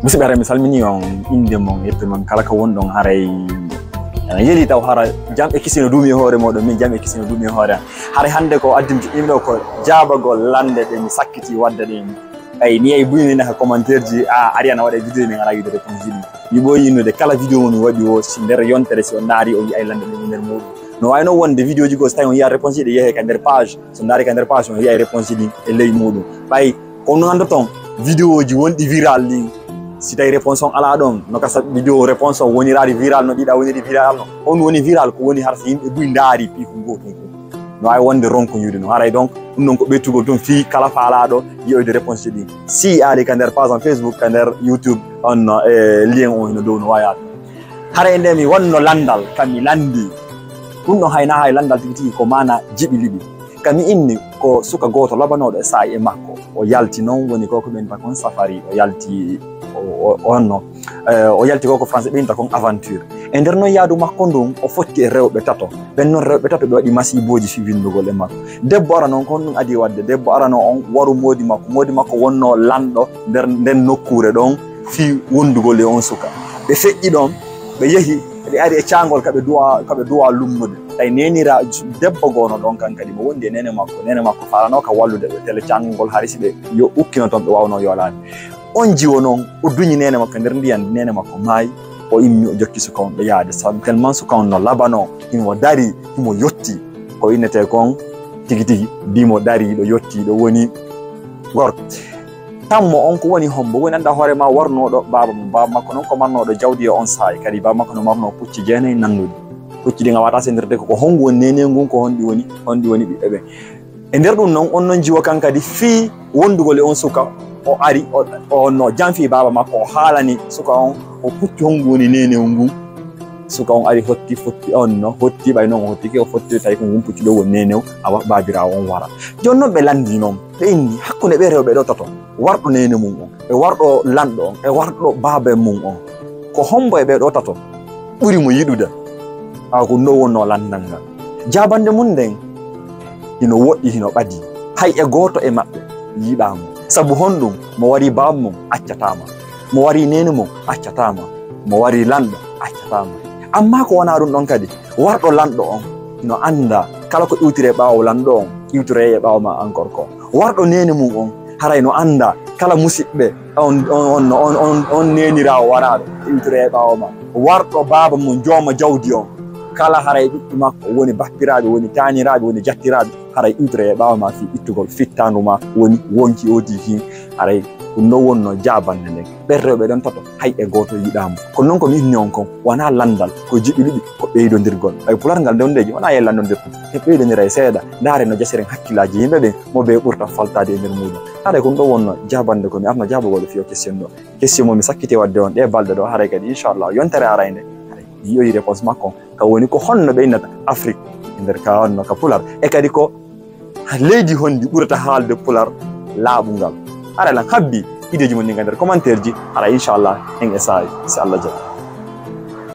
musidɓe hara mi salmini on inde mon yetto mon kala ko wonɗon haray yeli taw hara jam e kisino duumi hoore moɗon min jam e kisino duumi hoore am haray hande ko addim joƴƴimɗo ko jaabagol lande ɗe mi sakkiti wadda ɗen ay mi yeyi buyini ha commentaire ji ari ana waɗa vidéo min ala wiide réponse ji mi ɓooyi innude kala vidéo mo mi waɗi o si nder yontere si on naari o wi ay lande ɗen nder muɗum no wayno wonde vidéo ji go so tawi on yiya réponse ji ɗe yeehe ka nder page so ndaari ka nder page on yiya réponse ji ɗi e ley muɗum ɓay kono gandoton vidéo ji wonɗi viral ɗi si tawi réponse on ala ɗon no kasa vidéo réponse on wonirari viral no ɗiɗa woniri viral no on woni viral ko woni har so yimɓe buy ndaari piiko gotum ko no wawi wonde ronkoyude no haray donc ɗum noon ko ɓettugol toon fi kala faalaɗo yiyoyde réponse ji ɗi si ari ka nder page on Facebook ka nder YouTube on lien on no dow no wawi yaade haray nde mi wonno landal kam mi landi ɗum ɗon hayna hay landal tigi tigi ko mana jiɓi liɓi kam mi inni ko suka goto labanoɗo e sa'i e makko o yalti noon woni koko ɓen bakon safari o yalti o yalti koko français ɓeynta kon aventure e nder noon yaadu makko ndun o fotti e rewɓe tato ɓen noon rewɓe tato ɓe waɗi masiboji fi windugol e makko debbo ara noon ko honɗum adi wadde debbo ara noon on waru modi makko wonno lanɗo nden nokkure ɗon fi wondugol e on suka ɓe feƴƴi ɗon ɓe yeehi ɓe ari e caangol kaɓe duwa lummude tawi nenira debbo gono ɗon kan kadi mo wondi e nene makko farano ka wallude ɓe tele caangol haari si ɓe yo ukkino toon ɓe wawno yolade on jiwo noon o duñi nene makko nder ndiyan nene makko maayi o immi o jokki suka on ɓe yaade sabu tellement suka on no labano himo dari himo yetti ko innete kon tigi tigi bimo dari ɗo yetti ɗo woni gorko tammo on ko woni hombo woni anda hoore ma warnoɗo baba makko noon ko marnoɗo jawdi e on saayi kadi baba makko no marno pucci jeenayi nannude pucci ɗi gawata sendirde ko hongu woni nene ngun ko honɗi woni ɓiɓɓe ɓe e nder ɗum noon on noon jiwo kan kadi fii wondugol e on suka o ari no janfi baba makko o haalani suka on o pucci hongu woni nene ngun suka on ari hotti hotti ɓay noon o hottiki o fotti tawi ko ngun pucci ɗo woni nenew awa babirawo on wara joni noon ɓe landi noon ɓe inni hakkude ɓe rewɓe ɗo tato warɗo nene mum on e warɗo lanɗo on e warɗo baabe mum on ko hombo e ɓe ɗo tato ɓuri mo yiɗude ko no wonno landal ngal jabande mum nden hino woɗɗi hino ɓadi hay e goto e maɓɓe yiɗamo sabu honɗum mo wari baba mum accatama mo wari nene mum accatama mo wari lanɗo accatama amma ko wona ɗum ɗon kadi warɗo lanɗo on hino anda kala ko iwtire ɓawo lanɗo on iwtire e ɓawo ma encore ko warɗo nene mum on haray no anda kala musidɓe on nenirawo waraɗo iwtire e ɓawo ma warɗo baba mum jooma jawdi on kala haray ɓiɓɓe makko woni bappiraɓe woni taniraɓe woni jattiraɓe haray iwtire e ɓawa ma fi ittugol fittandu ma woni wonki odi fi haray ɗum no wonno jabande nden ɓen rewɓe ɗon tato hay e goto yiɗamo kono noon ko mi inni on kon wona landal ko jiɓi ɗiɗi ko ɓeydodirgol ay pular ngal ndewdeji wona yellandodir e ɓeydodira e seeɗa ndaare no jasiren hakkillaji yimɓe ɓen mo ɓe ɓurta faltade e nder muɗum haray ko ɗum ɗo wonno jabande ko mi arno jabogol fiyo question ɗo question mo mi sakkite wadde on ɗe balɗe ɗo haray kadi inchallah yontere arayde haray yiyoyi réponse makko ka woni ko honno ɓe innata afrique e nder ka honno ka pular e kadi ko leydi hondi ɓurata haalde pular laaɓungal haray lan habbi ideji mon ɗi ga nder commentaire ji haray inchallah en e saayi si Allah jaɓi